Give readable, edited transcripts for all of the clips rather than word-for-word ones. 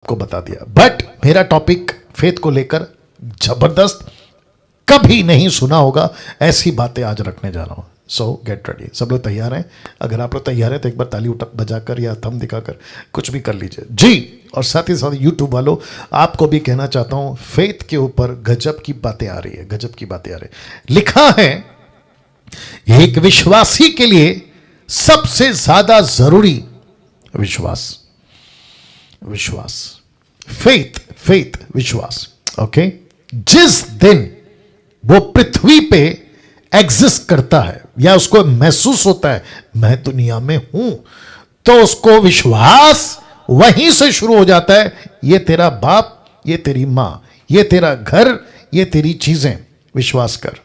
को बता दिया, बट मेरा टॉपिक फेथ को लेकर जबरदस्त, कभी नहीं सुना होगा ऐसी बातें आज रखने जा रहा हूं। सो गेट रेडी। सब लोग तैयार हैं? अगर आप लोग तैयार हैं तो एक बार ताली उठा बजाकर या थंब दिखाकर कुछ भी कर लीजिए जी। और साथ ही साथ यूट्यूब वालों, आपको भी कहना चाहता हूं, फेथ के ऊपर गजब की बातें आ रही है, गजब की बातें आ रही है। लिखा है एक विश्वासी के लिए सबसे ज्यादा जरूरी विश्वास, विश्वास, फेथ, फेथ, विश्वास। ओके, जिस दिन वो पृथ्वी पे एग्जिस्ट करता है या उसको महसूस होता है मैं दुनिया में हूं, तो उसको विश्वास वहीं से शुरू हो जाता है। ये तेरा बाप, ये तेरी मां, ये तेरा घर, ये तेरी चीजें, विश्वास कर।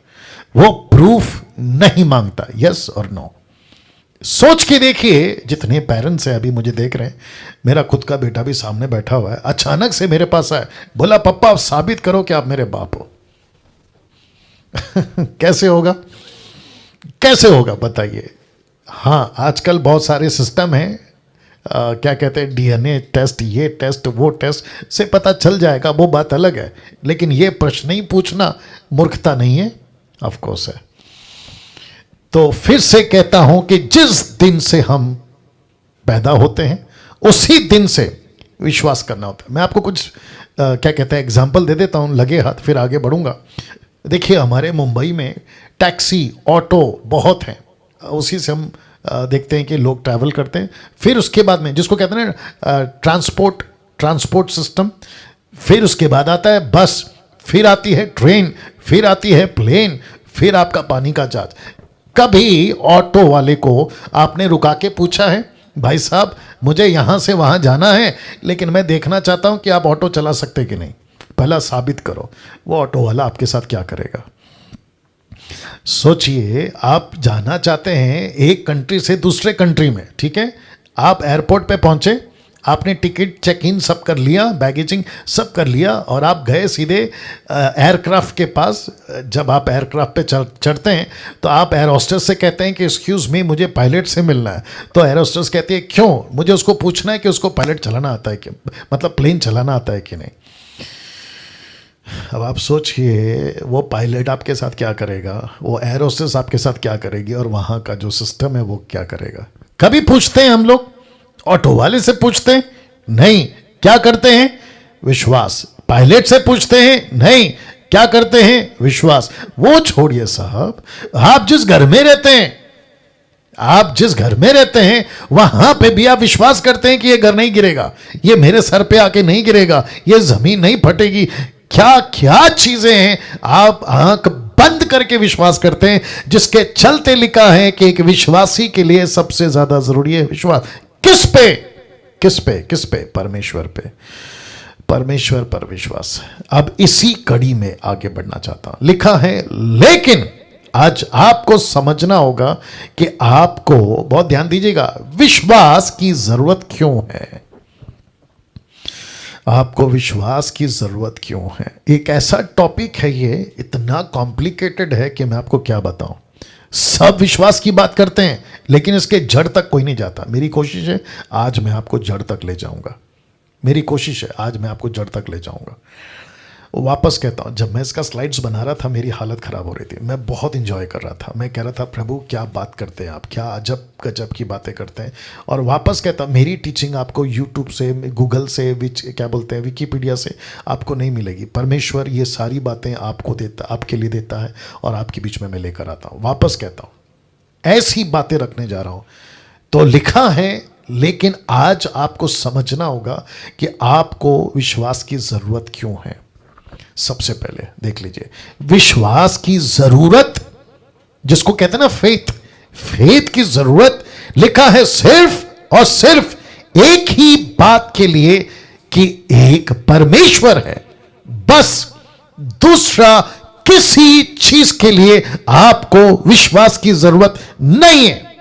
वो प्रूफ नहीं मांगता, यस और नो। सोच के देखिए, जितने पेरेंट्स हैं अभी मुझे देख रहे हैं, मेरा खुद का बेटा भी सामने बैठा हुआ है, अचानक से मेरे पास आया, बोला पप्पा आप साबित करो कि आप मेरे बाप हो। कैसे होगा, कैसे होगा बताइए? हाँ, आजकल बहुत सारे सिस्टम हैं, क्या कहते हैं, डीएनए टेस्ट, ये टेस्ट, वो टेस्ट से पता चल जाएगा, वो बात अलग है। लेकिन ये प्रश्न ही पूछना मूर्खता नहीं है? ऑफ कोर्स है। तो फिर से कहता हूं कि जिस दिन से हम पैदा होते हैं उसी दिन से विश्वास करना होता है। मैं आपको कुछ क्या कहते हैं एग्जाम्पल दे देता हूं, लगे हाथ, फिर आगे बढ़ूंगा। देखिए, हमारे मुंबई में टैक्सी, ऑटो बहुत हैं, उसी से हम देखते हैं कि लोग ट्रैवल करते हैं। फिर उसके बाद में जिसको कहते हैं ना ट्रांसपोर्ट सिस्टम, फिर उसके बाद आता है बस, फिर आती है ट्रेन, फिर आती है प्लेन, फिर आपका पानी का जहाज। कभी ऑटो वाले को आपने रुका के पूछा है, भाई साहब मुझे यहां से वहां जाना है, लेकिन मैं देखना चाहता हूं कि आप ऑटो चला सकते कि नहीं, पहला साबित करो। वो ऑटो वाला आपके साथ क्या करेगा? सोचिए, आप जाना चाहते हैं एक कंट्री से दूसरे कंट्री में, ठीक है, आप एयरपोर्ट पे पहुंचे, आपने टिकट चेक इन सब कर लिया, बैगेजिंग सब कर लिया, और आप गए सीधे एयरक्राफ्ट के पास। जब आप एयरक्राफ्ट पे चढ़ते हैं तो आप एयर होस्टेस से कहते हैं कि एक्सक्यूज़ मी, मुझे पायलट से मिलना है। तो एयर होस्टेस कहती है क्यों? मुझे उसको पूछना है कि उसको पायलट चलाना आता है कि, मतलब प्लेन चलाना आता है कि नहीं। अब आप सोचिए, वो पायलट आपके साथ क्या करेगा, वो एयर होस्टेस आपके साथ क्या करेगी, और वहाँ का जो सिस्टम है वो क्या करेगा? कभी पूछते हैं हम लोग? ऑटो वाले से पूछते हैं? नहीं। क्या करते हैं? विश्वास। पायलट से पूछते हैं? नहीं। क्या करते हैं? विश्वास। वो छोड़िए साहब, आप जिस घर में रहते हैं, आप जिस घर में रहते हैं वहां पे भी आप विश्वास करते हैं कि ये घर नहीं गिरेगा, ये मेरे सर पे आके नहीं गिरेगा, ये जमीन नहीं फटेगी। क्या क्या चीजें हैं आप आंख बंद करके विश्वास करते हैं, जिसके चलते लिखा है कि एक विश्वासी के लिए सबसे ज्यादा जरूरी है विश्वास। किस पे? किस पे? किस पे? परमेश्वर पे, परमेश्वर पर विश्वास। अब इसी कड़ी में आगे बढ़ना चाहता हूं। लिखा है, लेकिन आज आपको समझना होगा कि आपको, बहुत ध्यान दीजिएगा, विश्वास की जरूरत क्यों है। आपको विश्वास की जरूरत क्यों है? एक ऐसा टॉपिक है, ये इतना कॉम्प्लिकेटेड है कि मैं आपको क्या बताऊं। सब विश्वास की बात करते हैं, लेकिन इसके जड़ तक कोई नहीं जाता। मेरी कोशिश है आज मैं आपको जड़ तक ले जाऊंगा, मेरी कोशिश है आज मैं आपको जड़ तक ले जाऊंगा। वापस कहता हूं, जब मैं इसका स्लाइड्स बना रहा था मेरी हालत खराब हो रही थी, मैं बहुत इंजॉय कर रहा था, मैं कह रहा था प्रभु क्या बात करते हैं आप, क्या अजब गजब की बातें करते हैं। और वापस कहता, मेरी टीचिंग आपको यूट्यूब से, गूगल से, क्या बोलते हैं, विकीपीडिया से आपको नहीं मिलेगी। परमेश्वर ये सारी बातें आपको देता, आपके लिए देता है, और आपके बीच में मैं लेकर आता हूँ। वापस कहता हूँ, ऐसी बातें रखने जा रहा हूँ। तो लिखा है, लेकिन आज आपको समझना होगा कि आपको विश्वास की जरूरत क्यों है। सबसे पहले देख लीजिए, विश्वास की जरूरत, जिसको कहते हैं ना फेथ, फेथ की जरूरत लिखा है सिर्फ और सिर्फ एक ही बात के लिए कि एक परमेश्वर है, बस। दूसरा किसी चीज के लिए आपको विश्वास की जरूरत नहीं है।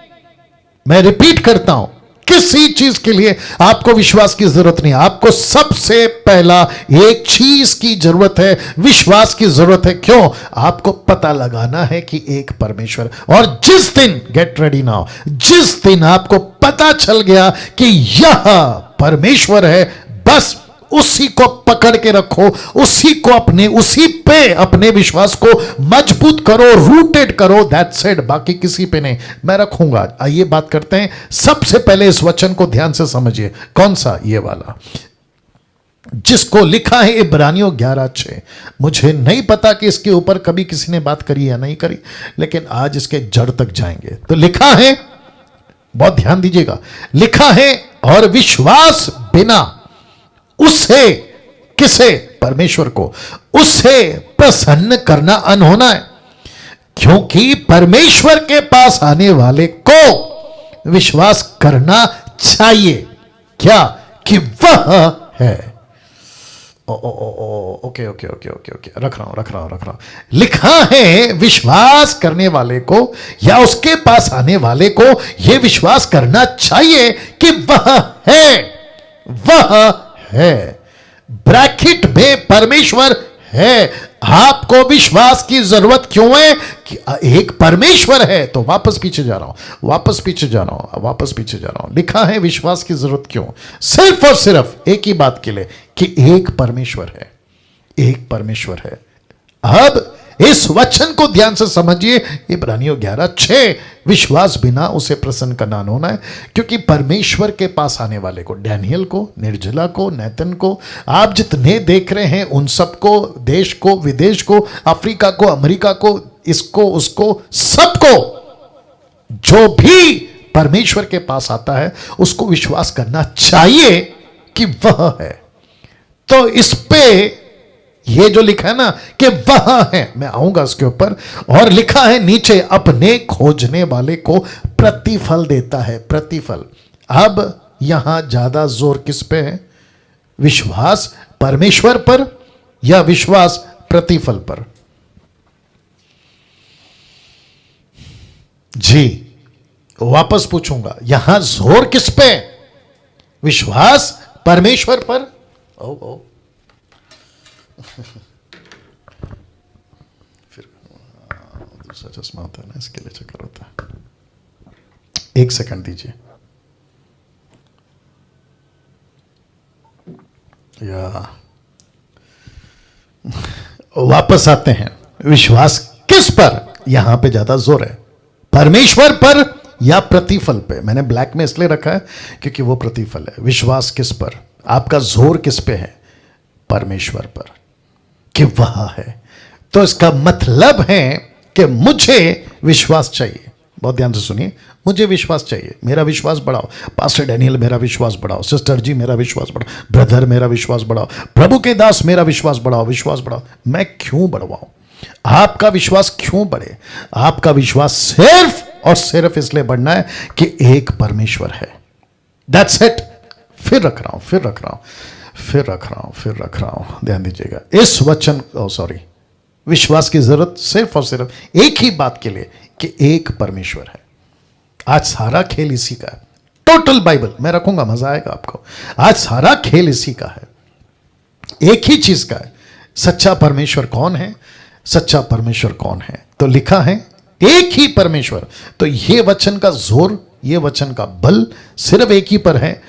मैं रिपीट करता हूं, किसी चीज के लिए आपको विश्वास की जरूरत नहीं। आपको सबसे पहला एक चीज की जरूरत है, विश्वास की जरूरत है। क्यों? आपको पता लगाना है कि एक परमेश्वर, और जिस दिन, गेट रेडी नाउ, जिस दिन आपको पता चल गया कि यह परमेश्वर है, बस उसी को पकड़ के रखो, उसी को उसी पे अपने विश्वास को मजबूत करो, रूटेड करो, दैट्स इट, बाकी किसी पे नहीं। मैं रखूंगा। आइए बात करते हैं। सबसे पहले इस वचन को ध्यान से समझिए। कौन सा? ये वाला जिसको लिखा है इब्रानियों 11:6। मुझे नहीं पता कि इसके ऊपर कभी किसी ने बात करी या नहीं करी, लेकिन आज इसके जड़ तक जाएंगे। तो लिखा है, बहुत ध्यान दीजिएगा, लिखा है और विश्वास बिना उसे, किसे? परमेश्वर को, उसे प्रसन्न करना अनहोना है, क्योंकि परमेश्वर के पास आने वाले को विश्वास करना चाहिए। क्या? कि वह है। ओके, रख रहा हूं। लिखा है विश्वास करने वाले को या उसके पास आने वाले को यह विश्वास करना चाहिए कि वह है। ब्रैकेट में परमेश्वर है। आपको विश्वास की जरूरत क्यों है? कि एक परमेश्वर है। तो वापस पीछे जा रहा हूं। लिखा है विश्वास की जरूरत क्यों? सिर्फ और सिर्फ एक ही बात के लिए कि एक परमेश्वर है। अब इस वचन को ध्यान से समझिए। इब्रानियों 11:6, विश्वास बिना उसे प्रसन्न करना अनहोना है, क्योंकि परमेश्वर के पास आने वाले को, डैनियल को, निर्जला को, नैतन को, आप जितने देख रहे हैं उन सबको, देश को, विदेश को, अफ्रीका को, अमेरिका को, इसको, उसको, सबको, जो भी परमेश्वर के पास आता है उसको विश्वास करना चाहिए कि वह है। तो इस पे ये जो लिखा है ना कि वह है, मैं आऊंगा उसके ऊपर। और लिखा है नीचे, अपने खोजने वाले को प्रतिफल देता है। प्रतिफल। अब यहां ज्यादा जोर किस पे है? विश्वास परमेश्वर पर या विश्वास प्रतिफल पर? जी, वापस पूछूंगा, यहां जोर किस पे? विश्वास परमेश्वर पर। फिर दूसरा चश्मा होता है ना, इसके लिए चक्कर होता है। एक सेकंड दीजिए। या वापस आते हैं। विश्वास किस पर? यहां पे ज्यादा जोर है, परमेश्वर पर या प्रतिफल पे? मैंने ब्लैक में इसलिए रखा है क्योंकि वो प्रतिफल है। विश्वास किस पर? आपका जोर किस पे है? परमेश्वर पर, कि वह है। तो इसका मतलब है कि मुझे विश्वास चाहिए। बहुत ध्यान से सुनिए, मुझे विश्वास चाहिए। मेरा विश्वास बढ़ाओ। पास्टर डैनियल मेरा विश्वास बढ़ाओ। सिस्टर जी मेरा विश्वास बढ़ाओ। ब्रदर मेरा विश्वास बढ़ाओ। प्रभु के दास मेरा विश्वास बढ़ाओ। विश्वास बढ़ाओ। मैं क्यों बढ़वाऊं? आपका विश्वास क्यों बढ़े? आपका विश्वास सिर्फ और सिर्फ इसलिए बढ़ना है कि एक परमेश्वर है। That's it. फिर रख रहा हूं, ध्यान दीजिएगा। इस वचन, विश्वास की जरूरत सिर्फ और सिर्फ एक ही बात के लिए कि एक परमेश्वर है। आज सारा खेल इसी का है। टोटल बाइबल मैं रखूंगा, मजा आएगा आपको। आज सारा खेल इसी का है, एक ही चीज का है। सच्चा परमेश्वर कौन है? सच्चा परमेश्वर कौन है? तो लिखा है एक ही परमेश्वर। तो ये वचन का जोर, ये वचन का बल सिर्फ एक ही पर है,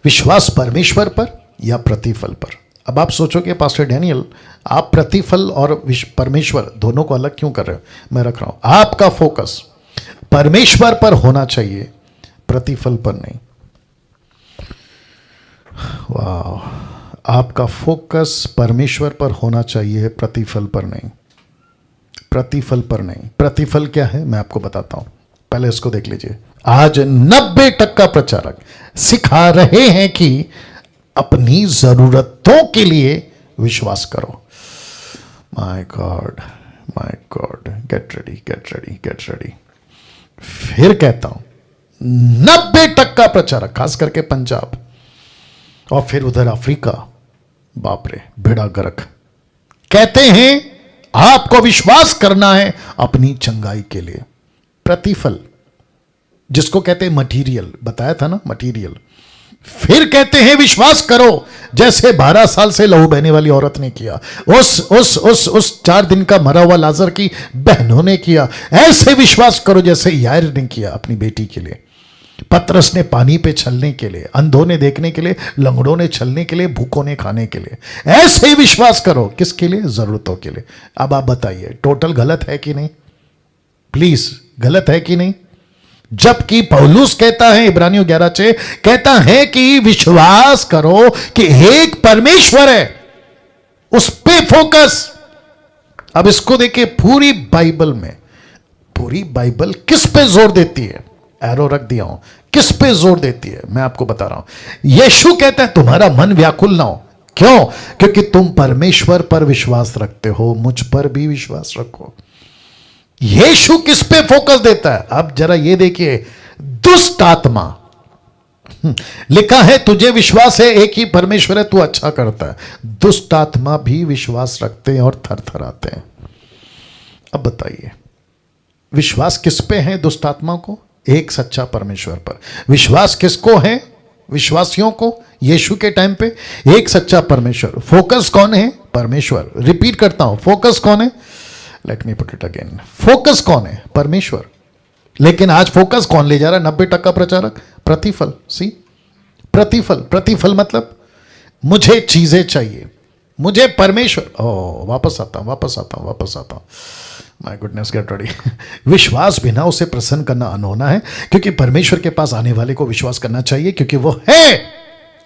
विश्वास परमेश्वर पर या प्रतिफल पर। अब आप सोचोगे पास्टर डैनियल आप प्रतिफल और परमेश्वर दोनों को अलग क्यों कर रहे हो? मैं रख रहा हूं, आपका फोकस परमेश्वर पर होना चाहिए, प्रतिफल पर नहीं। वाह, आपका फोकस परमेश्वर पर होना चाहिए, प्रतिफल पर नहीं। प्रतिफल पर नहीं। प्रतिफल क्या है मैं आपको बताता हूं, पहले इसको देख लीजिए। आज 90% प्रचारक सिखा रहे हैं कि अपनी जरूरतों के लिए विश्वास करो। My God, get ready. फिर कहता हूं 90% प्रचारक, खास करके पंजाब और फिर उधर अफ्रीका, बाप रे बेड़ा गर्क, कहते हैं आपको विश्वास करना है अपनी चंगाई के लिए। प्रतिफल जिसको कहते हैं मटीरियल, बताया था ना मटीरियल। फिर कहते हैं विश्वास करो जैसे 12 साल से लहू बहने वाली औरत ने किया, उस 4 दिन का मरा हुआ लाजर की बहनों ने किया। ऐसे विश्वास करो जैसे यार ने किया अपनी बेटी के लिए। पतरस ने पानी पे चलने के लिए, अंधों ने देखने के लिए, लंगड़ों ने चलने के लिए, भूखों ने खाने के लिए। ऐसे ही विश्वास करो। किसके लिए? जरूरतों के लिए। अब आप बताइए, टोटल गलत है कि नहीं? प्लीज, गलत है कि नहीं? जबकि पौलुस कहता है इब्रानियों 11:6 कहता है कि विश्वास करो कि एक परमेश्वर है, उस पे फोकस। अब इसको देखिए, पूरी बाइबल में, पूरी बाइबल किस पे जोर देती है? एरो रख दिया हूं, किस पे जोर देती है मैं आपको बता रहा हूं। यीशु कहता है तुम्हारा मन व्याकुल ना हो। क्यों? क्योंकि तुम परमेश्वर पर विश्वास रखते हो, मुझ पर भी विश्वास रखो। यीशु किस पे फोकस देता है? अब जरा ये देखिए, दुष्ट आत्मा, लिखा है तुझे विश्वास है एक ही परमेश्वर है, तू अच्छा करता है। दुष्ट आत्मा भी विश्वास रखते हैं और थरथराते हैं। अब बताइए, विश्वास किस पे है दुष्ट आत्मा को? एक सच्चा परमेश्वर पर। विश्वास किसको है? विश्वासियों को यीशु के टाइम पे एक सच्चा परमेश्वर। फोकस कौन है? परमेश्वर। रिपीट करता हूं, फोकस कौन है? Let me put it again, focus कौन है? परमेश्वर। लेकिन आज फोकस कौन ले जा रहा है? 90% प्रचारक। प्रतिफल। सी, प्रतिफल। प्रतिफल मतलब मुझे चीजें चाहिए, मुझे परमेश्वर। ओ, वापस आता हूं। My goodness, get ready. विश्वास बिना उसे प्रसन्न करना अनहोना है, क्योंकि परमेश्वर के पास आने वाले को विश्वास करना चाहिए, क्योंकि वो है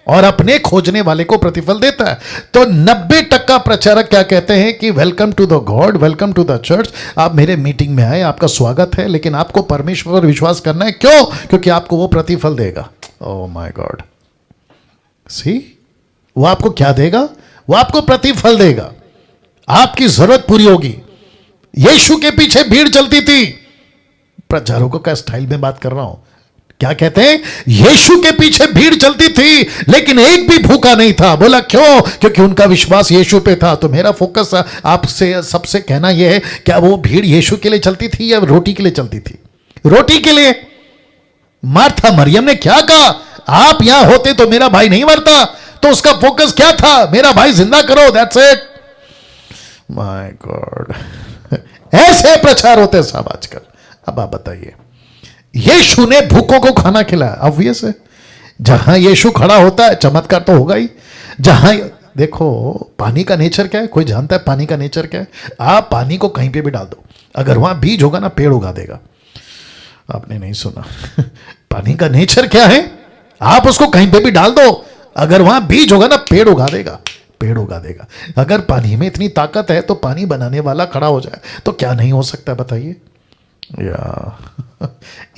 और अपने खोजने वाले को प्रतिफल देता है। तो 90% प्रचारक क्या कहते हैं कि welcome to the God, welcome to the church, आप मेरे मीटिंग में आए, आपका स्वागत है, लेकिन आपको परमेश्वर पर विश्वास करना है। क्यों? क्योंकि आपको वो प्रतिफल देगा। ओह माय गॉड, सी, वो आपको क्या देगा? वो आपको प्रतिफल देगा, आपकी जरूरत पूरी होगी। यीशु के पीछे भीड़ चलती थी। प्रचारकों का स्टाइल में बात कर रहा हूं। क्या कहते हैं? यीशु के पीछे भीड़ चलती थी, लेकिन एक भी भूखा नहीं था। बोला क्यों? क्योंकि उनका विश्वास यीशु पे था। तो मेरा फोकस आपसे सबसे कहना यह है, क्या वो भीड़ यीशु के लिए चलती थी या रोटी के लिए चलती थी? रोटी के लिए। मार्था मरियम ने क्या कहा? आप यहां होते तो मेरा भाई नहीं मरता। तो उसका फोकस क्या था? मेरा भाई जिंदा करो, दैट्स इट। माय गॉड, ऐसे प्रचार होते हैं साहब आजकल। अब आप बताइए, यीशु ने भूखों को खाना खिलाया, ऑब्वियस है। जहां यीशु खड़ा होता है चमत्कार तो होगा ही। जहां देखो, पानी का नेचर क्या है? कोई जानता है पानी का नेचर क्या है? आप पानी को कहीं पे भी डाल दो, अगर वहां बीज होगा ना, पेड़ उगा देगा। आपने नहीं सुना? पानी का नेचर क्या है? आप उसको कहीं पे भी डाल दो, अगर वहां बीज होगा ना, पेड़ उगा देगा, पेड़ उगा देगा। अगर पानी में इतनी ताकत है तो पानी बनाने वाला खड़ा हो जाए तो क्या नहीं हो सकता? बताइए।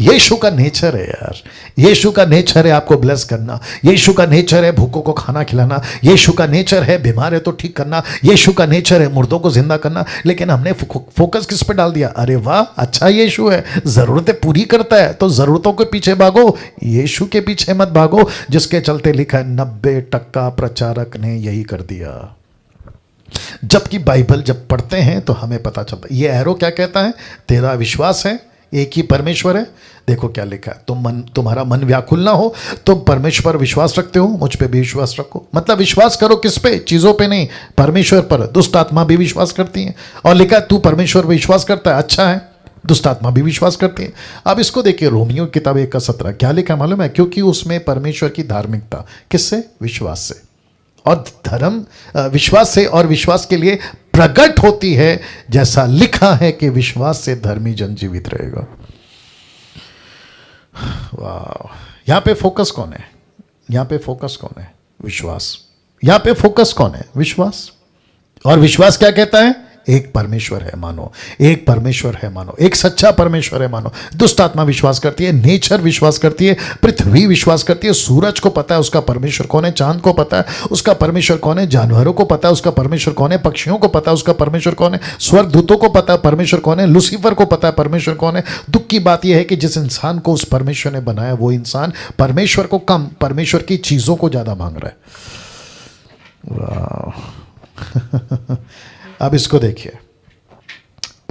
यीशु का नेचर है यार, यीशु का नेचर है आपको ब्लेस करना, यीशु का नेचर है भूखों को खाना खिलाना, यीशु का नेचर है बीमार है तो ठीक करना, यीशु का नेचर है मुर्दों को जिंदा करना। लेकिन हमने फोकस किस पे डाल दिया? अरे वाह, अच्छा यीशु है, जरूरतें पूरी करता है, तो जरूरतों के पीछे भागो, यीशु के पीछे मत भागो। जिसके चलते लिखा है 90% प्रचारक ने यही कर दिया। जबकि बाइबल जब पढ़ते हैं तो हमें पता चलता है। ये एरो क्या कहता है? तेरा विश्वास है एक ही परमेश्वर है। देखो क्या लिखा है, तुम्हारा मन व्याकुल ना हो, तुम परमेश्वर पर विश्वास रखते हो, मुझ पे भी विश्वास रखो। मतलब विश्वास करो किस पे? चीजों पे नहीं, परमेश्वर पर। दुष्ट आत्मा भी विश्वास करती है, और लिखा है तू परमेश्वर पर विश्वास करता है, अच्छा है। दुष्ट आत्मा भी विश्वास करती है। अब इसको देखिए, रोमियो की किताब 1:17 क्या लिखा मालूम है? क्योंकि उसमें परमेश्वर की धार्मिकता किससे? विश्वास से। और धर्म विश्वास से और विश्वास के लिए प्रकट होती है, जैसा लिखा है कि विश्वास से धर्मी जन जीवित रहेगा। वाह, यहां पे फोकस कौन है? यहां पे फोकस कौन है? विश्वास। यहां पे फोकस कौन है? विश्वास। और विश्वास क्या कहता है? एक परमेश्वर है मानो, एक परमेश्वर है मानो, एक सच्चा परमेश्वर है मानो। दुष्ट आत्मा विश्वास करती है, नेचर विश्वास करती है, पृथ्वी विश्वास करती है, सूरज को पता है उसका परमेश्वर कौन है, चांद को पता है उसका परमेश्वर कौन है, जानवरों को पता है उसका परमेश्वर कौन है, पक्षियों को पता है उसका परमेश्वर कौन है, स्वर्गदूतों को पता है परमेश्वर कौन है, लूसीफर को पता है परमेश्वर कौन है। दुख की बात यह है कि जिस इंसान को उस परमेश्वर ने बनाया, वो इंसान परमेश्वर को कम, परमेश्वर की चीजों को ज्यादा मांग रहा है। वाह। अब इसको देखिए,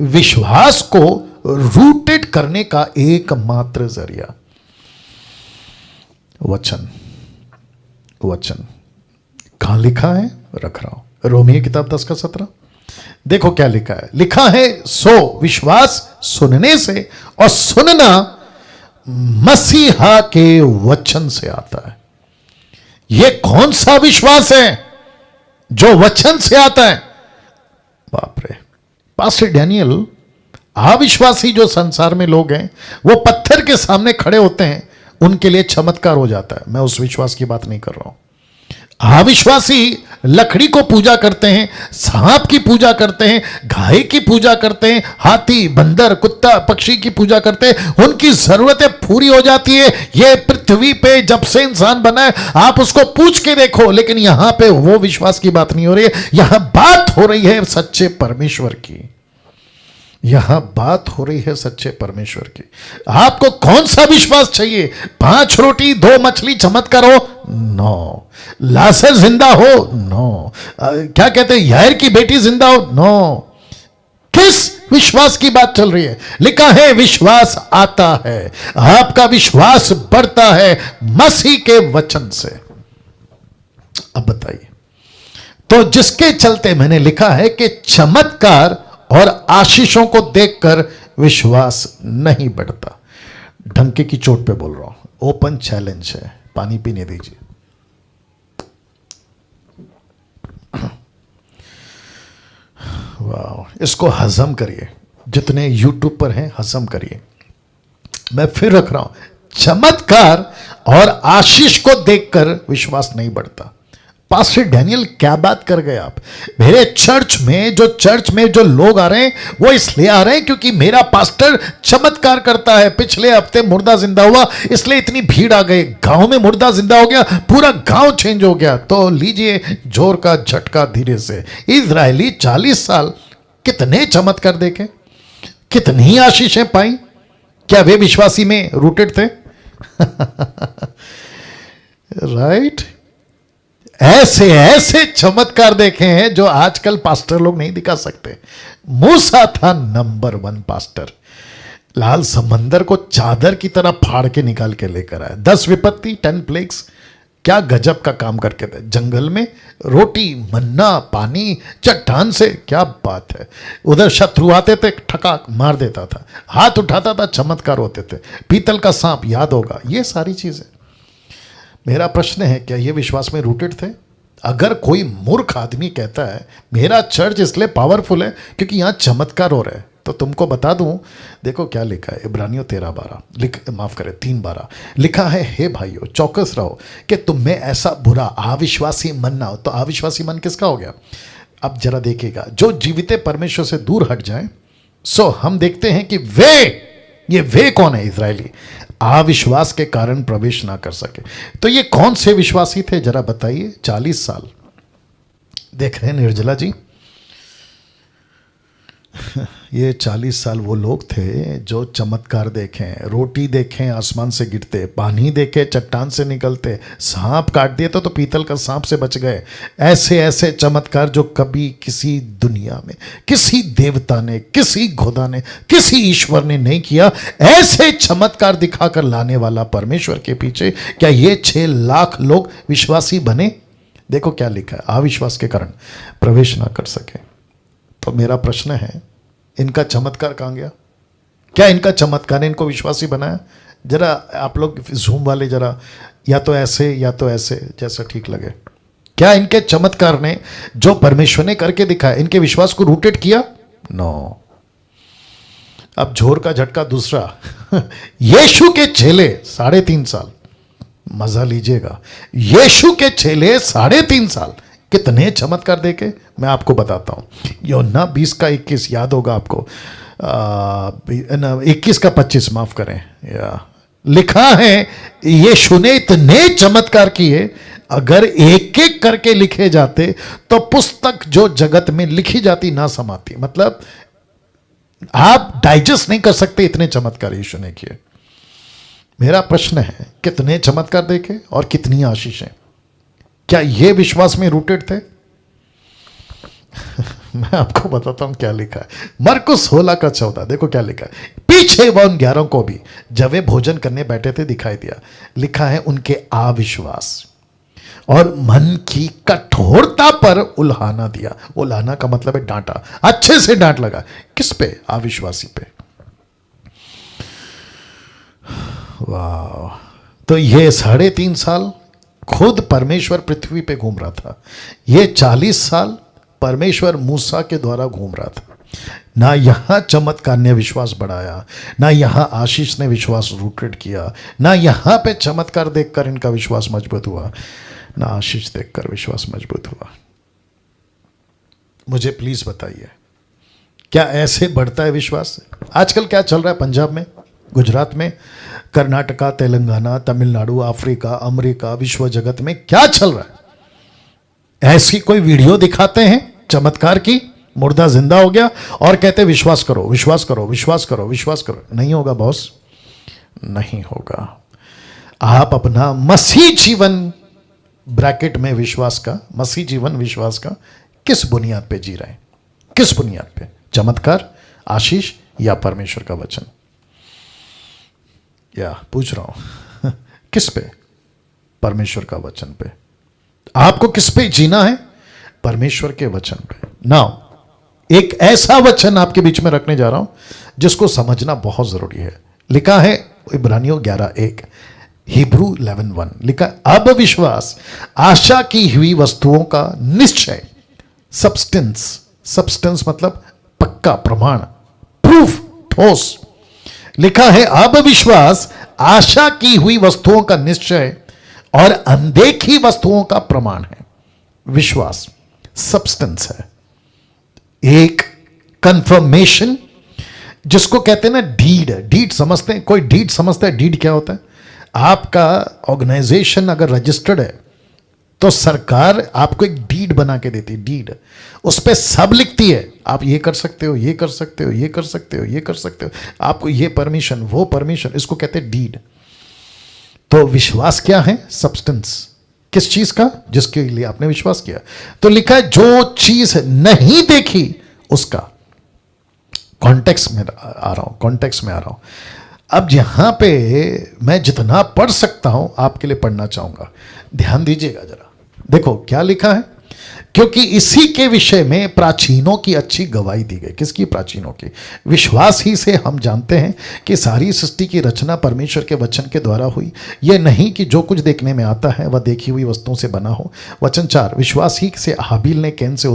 विश्वास को रूटेड करने का एकमात्र जरिया वचन। वचन कहां लिखा है? रख रहा हूं, रोमियो किताब 10:17। देखो क्या लिखा है। लिखा है सो विश्वास सुनने से, और सुनना मसीहा के वचन से आता है। यह कौन सा विश्वास है जो वचन से आता है? बाप रे, पास्टर डैनियल, अविश्वासी जो संसार में लोग हैं वो पत्थर के सामने खड़े होते हैं, उनके लिए चमत्कार हो जाता है। मैं उस विश्वास की बात नहीं कर रहा हूं। अविश्वासी लकड़ी को पूजा करते हैं, सांप की पूजा करते हैं, गाय की पूजा करते हैं, हाथी, बंदर, कुत्ता, पक्षी की पूजा करते हैं, उनकी जरूरतें पूरी हो जाती है। ये पृथ्वी पे जब से इंसान बना है, आप उसको पूछ के देखो, लेकिन यहां पे वो विश्वास की बात नहीं हो रही है। यहां बात हो रही है सच्चे परमेश्वर की। यहां बात हो रही है सच्चे परमेश्वर की। आपको कौन सा विश्वास चाहिए? 5 रोटी 2 मछली चमत्कार हो? नो। लाजर जिंदा हो? नो। क्या कहते हैं, यायर की बेटी जिंदा हो? नो। किस विश्वास की बात चल रही है? लिखा है विश्वास आता है, आपका विश्वास बढ़ता है मसीह के वचन से। अब बताइए, तो जिसके चलते मैंने लिखा है कि चमत्कार और आशीषों को देखकर विश्वास नहीं बढ़ता। ढंके की चोट पे बोल रहा हूं, ओपन चैलेंज है। पानी पीने दीजिए। वाह, इसको हजम करिए। जितने यूट्यूब पर हैं हजम करिए। मैं फिर रख रहा हूं, चमत्कार और आशीष को देखकर विश्वास नहीं बढ़ता। पास्टर डैनियल, क्या बात कर गए आप? मेरे चर्च में जो लोग आ रहे हैं वो इसलिए आ रहे हैं क्योंकि मेरा पास्टर चमत्कार करता है। पिछले हफ्ते मुर्दा जिंदा हुआ, इसलिए इतनी भीड़ आ गई। गांव में मुर्दा जिंदा हो गया, पूरा गांव चेंज हो गया। तो लीजिए जोर का झटका धीरे से। इजरायली 40 साल कितने चमत्कार देखे, कितनी आशीषें पाई। क्या वे विश्वासी में रूटेड थे? राइट। ऐसे ऐसे चमत्कार देखे हैं जो आजकल पास्टर लोग नहीं दिखा सकते। मूसा था नंबर 1 पास्टर। लाल समंदर को चादर की तरह फाड़ के निकाल के लेकर आया। 10 विपत्ति, 10 प्लेग्स, क्या गजब का काम करके थे। जंगल में रोटी, मन्ना, पानी, चट्टान से, क्या बात है। उधर शत्रु आते थे, ठका मार देता था, हाथ उठाता था, चमत्कार होते थे। पीतल का सांप याद होगा, ये सारी चीजें। मेरा प्रश्न है, क्या ये विश्वास में रूटेड थे? अगर कोई मूर्ख आदमी कहता है मेरा चर्च इसलिए पावरफुल है क्योंकि यहां चमत्कार हो रहा है, तो तुमको बता दूं, देखो क्या लिखा है इब्रानियों 13:12, माफ करें 3:12 लिखा है, हे भाइयों चौकस रहो कि तुम में ऐसा बुरा अविश्वासी मन ना हो। तो अविश्वासी मन किसका हो गया? अब जरा देखिएगा, जो जीवित परमेश्वर से दूर हट जाए। सो हम देखते हैं कि वे कौन है? इजरायली अविश्वास के कारण प्रवेश ना कर सके। तो ये कौन से विश्वासी थे जरा बताइए? 40 साल देख रहे हैं निर्जला जी। ये 40 साल वो लोग थे जो चमत्कार देखें, रोटी देखें आसमान से गिरते, पानी देखे चट्टान से निकलते, सांप काट दिए तो पीतल का सांप से बच गए। ऐसे ऐसे चमत्कार जो कभी किसी दुनिया में किसी देवता ने, किसी खुदा ने, किसी ईश्वर ने नहीं किया। ऐसे चमत्कार दिखाकर लाने वाला परमेश्वर के पीछे क्या ये 6 लाख लोग विश्वासी बने? देखो क्या लिखा है, अविश्वास के कारण प्रवेश ना कर सके। तो मेरा प्रश्न है, इनका चमत्कार कहाँ गया? क्या इनका चमत्कार ने इनको विश्वासी बनाया? जरा आप लोग जूम वाले जरा या तो ऐसे जैसा ठीक लगे। क्या इनके चमत्कार ने जो परमेश्वर ने करके दिखाया इनके विश्वास को रूटेड किया? नो। अब झोर का झटका दूसरा। यीशु के चेले 3.5 साल, मजा लीजिएगा, यीशु के चेले 3.5 साल कितने चमत्कार देखे मैं आपको बताता हूं। यूहन्ना 20:21 याद होगा आपको, 21:25 माफ करें, लिखा है यीशु ने इतने चमत्कार किए, अगर एक एक करके लिखे जाते तो पुस्तक जो जगत में लिखी जाती ना समाती। मतलब आप डाइजेस्ट नहीं कर सकते, इतने चमत्कार यीशु ने किए। मेरा प्रश्न है, कितने चमत्कार देखे और कितनी आशीषें? क्या ये विश्वास में रूटेड थे? मैं आपको बताता हूं क्या लिखा है। मरकुस 16:14 देखो क्या लिखा है। पीछे वह उन 11 को भी जब वे भोजन करने बैठे थे दिखाई दिया। लिखा है उनके अविश्वास और मन की कठोरता पर उल्हाना दिया। उल्हाना का मतलब है डांटा, अच्छे से डांट लगा। किस पे? अविश्वासी पे। वाह। तो ये 3.5 साल खुद परमेश्वर पृथ्वी पे घूम रहा था, ये 40 साल परमेश्वर मूसा के द्वारा घूम रहा था। ना यहाँ चमत्कार ने विश्वास बढ़ाया, ना यहाँ आशीष ने विश्वास रूटेड किया, ना यहाँ पे चमत्कार देखकर इनका विश्वास मजबूत हुआ, ना आशीष देखकर विश्वास मजबूत हुआ। मुझे प्लीज बताइए, क्या ऐसे बढ़ता है विश्वास? आजकल क्या चल रहा है पंजाब में, गुजरात में, कर्नाटका, तेलंगाना, तमिलनाडु, अफ्रीका, अमेरिका, विश्व जगत में क्या चल रहा है? ऐसी कोई वीडियो दिखाते हैं चमत्कार की, मुर्दा जिंदा हो गया और कहते विश्वास करो, विश्वास करो, विश्वास करो, विश्वास करो। नहीं होगा बॉस, नहीं होगा। आप अपना मसीह जीवन ब्रैकेट में विश्वास का, मसीह जीवन विश्वास का किस बुनियाद पे जी रहे हैं? किस बुनियाद पे? चमत्कार, आशीष या परमेश्वर का वचन? या पूछ रहा हूं किस पे? परमेश्वर का वचन पे। आपको किस पे जीना है? परमेश्वर के वचन पे। नाउ एक ऐसा वचन आपके बीच में रखने जा रहा हूं जिसको समझना बहुत जरूरी है। लिखा है इब्रानियों 11:1, हिब्रू 11:1, लिखा अब विश्वास आशा की हुई वस्तुओं का निश्चय, सब्सटेंस, सब्सटेंस मतलब पक्का, प्रमाण, प्रूफ, ठोस। लिखा है अब विश्वास आशा की हुई वस्तुओं का निश्चय और अनदेखी वस्तुओं का प्रमाण है। विश्वास सब्सटेंस है, एक कंफर्मेशन, जिसको कहते हैं ना डीड। डीड समझते हैं? कोई डीड समझता है? डीड क्या होता है? आपका ऑर्गेनाइजेशन अगर रजिस्टर्ड है तो सरकार आपको एक डीड बना के देती है। डीड, उस पर सब लिखती है, आप ये कर सकते हो, ये कर सकते हो, ये कर सकते हो, ये कर सकते हो, आपको ये परमिशन, वो परमिशन, इसको कहते हैं डीड। तो विश्वास क्या है? सब्सटेंस। किस चीज का? जिसके लिए आपने विश्वास किया। तो लिखा है जो चीज नहीं देखी उसका। कॉन्टेक्स्ट में आ रहा हूं, कॉन्टेक्स्ट में आ रहा हूं। अब यहां पे मैं जितना पढ़ सकता हूं आपके लिए पढ़ना चाहूंगा, ध्यान दीजिएगा जरा। देखो क्या लिखा है, क्योंकि इसी के विषय में प्राचीनों की अच्छी गवाही दी गई। किसकी? प्राचीनों की। विश्वास ही से हम जानते हैं कि सारी सृष्टि की रचना परमेश्वर के वचन के द्वारा हुई, यह नहीं कि जो कुछ देखने में आता है वह देखी हुई वस्तुओं से बना हो। वचन 4, विश्वास ही से हाबिल ने कैन से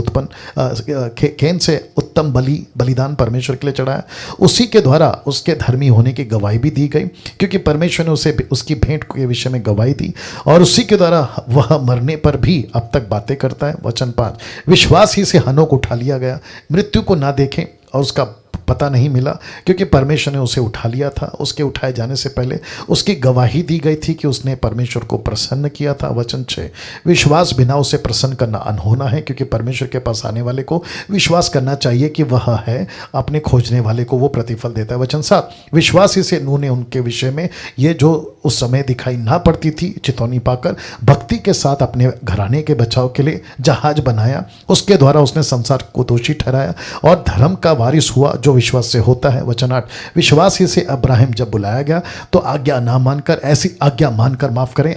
उत्तम बलिदान परमेश्वर के लिए चढ़ाया, उसी के द्वारा उसके धर्मी होने की गवाही भी दी गई, क्योंकि परमेश्वर ने उसे उसकी भेंट के विषय में गवाही दी, और उसी के द्वारा वह मरने पर भी अब तक बातें करता है। वचन 5, विश्वास ही से हनोक उठा लिया गया, मृत्यु को ना देखें और उसका पता नहीं मिला, क्योंकि परमेश्वर ने उसे उठा लिया था। उसके उठाए जाने से पहले उसकी गवाही दी गई थी कि उसने परमेश्वर को प्रसन्न किया था। वचन 6, विश्वास बिना उसे प्रसन्न करना अनहोना है, क्योंकि परमेश्वर के पास आने वाले को विश्वास करना चाहिए कि वह है, अपने खोजने वाले को वो प्रतिफल देता है। वचन 7, विश्वास ही से नूह ने उनके विषय में ये जो उस समय दिखाई ना पड़ती थी चितौनी पाकर भक्ति के साथ अपने घराने के बचाव के लिए जहाज बनाया, उसके द्वारा उसने संसार को दोषी ठहराया और धर्म का वारिस हुआ जो विश्वास से होता है। वचन 8, विश्वास ही से अब्राहिम जब बुलाया गया तो आज्ञा मानकर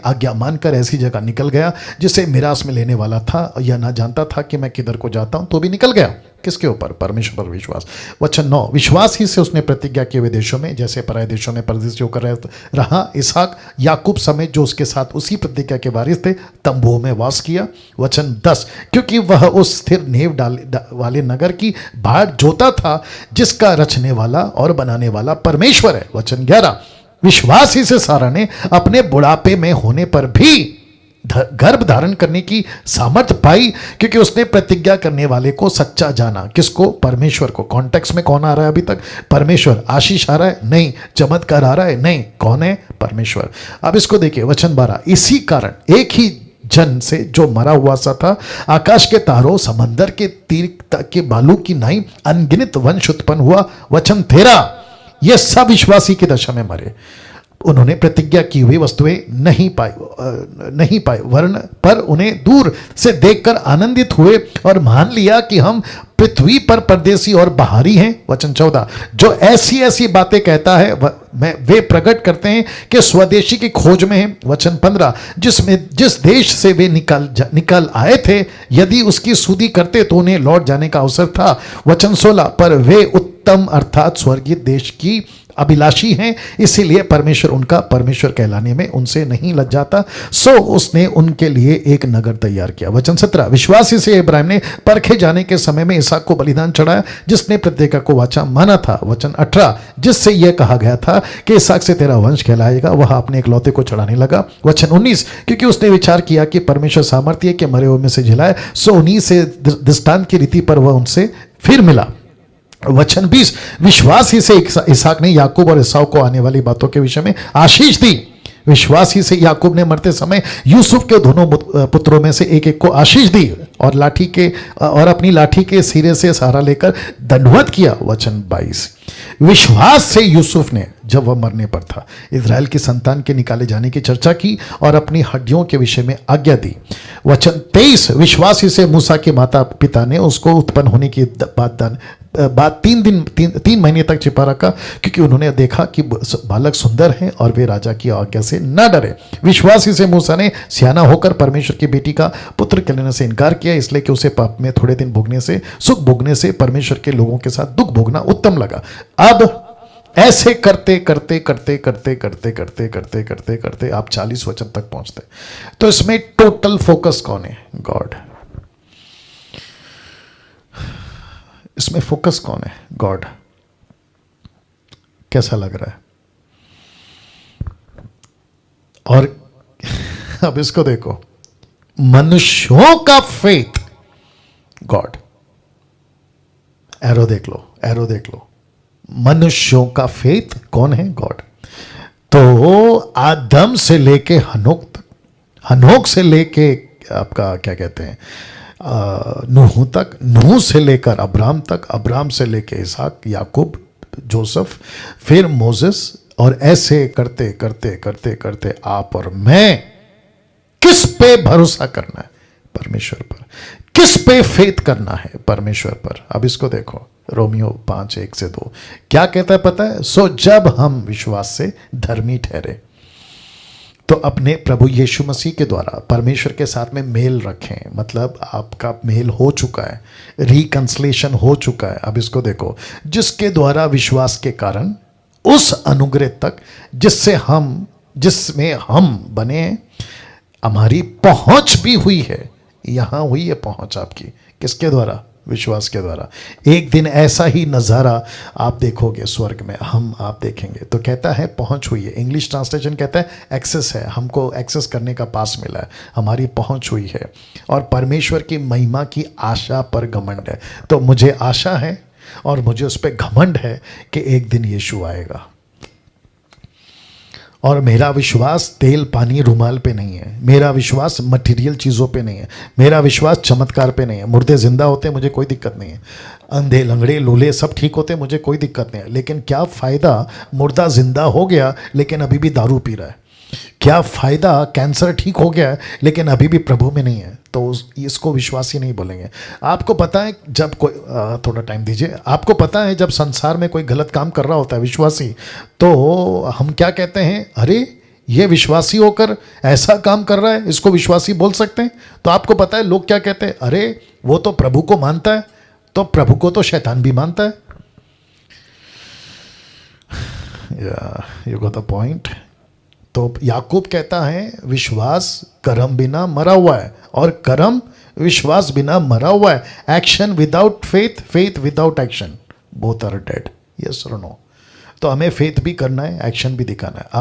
आज्ञा मानकर ऐसी जगह निकल गया जिसे मिरास में लेने वाला था, यह ना जानता था कि मैं किधर को जाता हूं, तो भी निकल गया। किसके ऊपर? परमेश्वर पर विश्वास। वचन 9, विश्वास ही से उसने प्रतिज्ञा किए हुए देशों में, जैसे पराये देशों में परदेशी होकर रहा, इसहाक याकूब समेत जो उसके साथ उसी प्रतिज्ञा के वारिस थे, तंबुओं में वास किया। वचन 10, क्योंकि वह उस स्थिर नेव वाले नगर की भाट जोता था जिसका रचने वाला और बनाने वाला परमेश्वर है। वचन 11, विश्वास ही से सारा ने अपने बुढ़ापे में होने पर भी गर्भ धारण करने की सामर्थ्य पाई, क्योंकि उसने प्रतिज्ञा करने वाले को सच्चा जाना। किसको? परमेश्वर को। कॉन्टेक्स्ट में कौन आ रहा है अभी तक? परमेश्वर। आशीष आ रहा है? नहीं। चमत्कार आ रहा है? नहीं। कौन है? परमेश्वर। अब इसको देखिए, वचन 12, इसी कारण एक ही जन से जो मरा हुआ सा था, आकाश के तारों, समंदर के तीर के बालू की नाई अनगिनत वंश उत्पन्न हुआ। वचन 13, ये सब विश्वासी की दशा में मरे, उन्होंने प्रतिज्ञा की हुई वस्तुएं नहीं पाई वर्ण पर उन्हें दूर से देखकर आनंदित हुए और मान लिया कि हम पृथ्वी पर परदेसी और बाहरी हैं। वचन 14, जो ऐसी ऐसी बातें कहता है वे प्रकट करते हैं कि स्वदेशी की खोज में है। वचन 15, जिस देश से वे निकल आए थे, यदि उसकी सुधि करते तो उन्हें लौट जाने का अवसर था। वचन 16, पर वे उत्तम अर्थात स्वर्गीय देश की अभिलाषी हैं, इसीलिए परमेश्वर उनका परमेश्वर कहलाने में उनसे नहीं लज जाता। सो उसने उनके लिए एक नगर तैयार किया। वचन 17, विश्वासी से इब्राहिम ने परखे जाने के समय में इसहाक को बलिदान चढ़ाया, जिसने प्रत्येक को वाचा माना था। वचन 18, जिससे यह कहा गया था कि इसहाक से तेरा वंश कहलाएगा, वह अपने इकलौते को चढ़ाने लगा। वचन 19, क्योंकि उसने विचार किया कि परमेश्वर सामर्थ्य है कि मरे हुए में से जिलाए, सो उन्हीं से दृष्टांत की रीति पर वह उनसे फिर मिला। वचन 20, विश्वास ही से इसहाक ने याकूब और एसाव को आने वाली बातों के विषय में आशीष दी। विश्वास ही से याकूब ने मरते समय यूसुफ के दोनों पुत्रों में से एक एक को आशीष दी और अपनी लाठी के सिरे से सहारा लेकर दंडवत किया। वचन 22, विश्वास से यूसुफ ने जब वह मरने पर था इजराइल की संतान के निकाले जाने की चर्चा की और अपनी हड्डियों के विषय में आज्ञा दी। वचन 23, विश्वास ही से मूसा के माता पिता ने उसको उत्पन्न होने की बात 3 महीने तक छिपा रखा, क्योंकि उन्होंने देखा कि बालक सुंदर है और वे राजा की आज्ञा से न डरे। विश्वास ही से मूसा ने सियाना होकर परमेश्वर की बेटी का पुत्र कहने से इनकार किया, इसलिए कि उसे पाप में थोड़े दिन भोगने से सुख भोगने से परमेश्वर के लोगों के साथ दुख भोगना उत्तम लगा। अब ऐसे करते करते करते करते करते करते करते करते करते आप 40 वचन तक पहुंचते। तो इसमें टोटल फोकस कौन है? गॉड। इसमें फोकस कौन है? गॉड। कैसा लग रहा है? और अब इसको देखो, मनुष्यों का फेथ, गॉड। एरो देख लो, एरो देख लो। मनुष्यों का फेथ कौन है? गॉड। तो आदम से लेके हनोक तक, हनोक से लेके आपका क्या कहते हैं नूह तक, नूह से लेकर अब्राम तक, अब्राम से लेके इसहाक, याकूब, जोसेफ, फिर मोसेस, और ऐसे करते करते करते करते आप और मैं किस पे भरोसा करना है? परमेश्वर पर। किस पे फेथ करना है? परमेश्वर पर। अब इसको देखो, रोमियो 5:1-2 क्या कहता है पता है? सो जब हम विश्वास से धर्मी ठहरे तो अपने प्रभु यीशु मसीह के द्वारा परमेश्वर के साथ में मेल रखें। मतलब आपका मेल हो चुका है, रिकंसलेशन हो चुका है। अब इसको देखो, जिसके द्वारा विश्वास के कारण उस अनुग्रह तक जिसमें हम बने, हमारी पहुंच भी हुई है। यहां हुई है पहुंच आपकी, किसके द्वारा? विश्वास के द्वारा। एक दिन ऐसा ही नज़ारा आप देखोगे स्वर्ग में, आप देखेंगे तो कहता है पहुंच हुई है। इंग्लिश ट्रांसलेशन कहता है एक्सेस है, हमको एक्सेस करने का पास मिला है, हमारी पहुंच हुई है। और परमेश्वर की महिमा की आशा पर घमंड है। तो मुझे आशा है और मुझे उस पर घमंड है कि एक दिन यीशु आएगा। और मेरा विश्वास तेल पानी रुमाल पे नहीं है, मेरा विश्वास मटेरियल चीज़ों पे नहीं है, मेरा विश्वास चमत्कार पे नहीं है। मुर्दे जिंदा होते मुझे कोई दिक्कत नहीं है, अंधे लंगड़े लूले सब ठीक होते मुझे कोई दिक्कत नहीं है। लेकिन क्या फ़ायदा मुर्दा जिंदा हो गया लेकिन अभी भी दारू पी रहा है? क्या फ़ायदा कैंसर ठीक हो गया लेकिन अभी भी प्रभु में नहीं है? तो इसको विश्वासी नहीं बोलेंगे। आपको पता है जब कोई थोड़ा टाइम दीजिए, आपको पता है जब संसार में कोई गलत काम कर रहा होता है विश्वासी, तो हम क्या कहते हैं? अरे ये विश्वासी होकर ऐसा काम कर रहा है, इसको विश्वासी बोल सकते हैं? तो आपको पता है लोग क्या कहते हैं? अरे वो तो प्रभु को मानता है, तो प्रभु को तो शैतान भी मानता है। You got the point. तो याकूब कहता है विश्वास कर्म बिना मरा हुआ है और कर्म विश्वास बिना मरा हुआ है। Action without faith, faith without action, both are dead. Yes और नो। तो हमें फेथ भी करना है, एक्शन भी दिखाना है। अब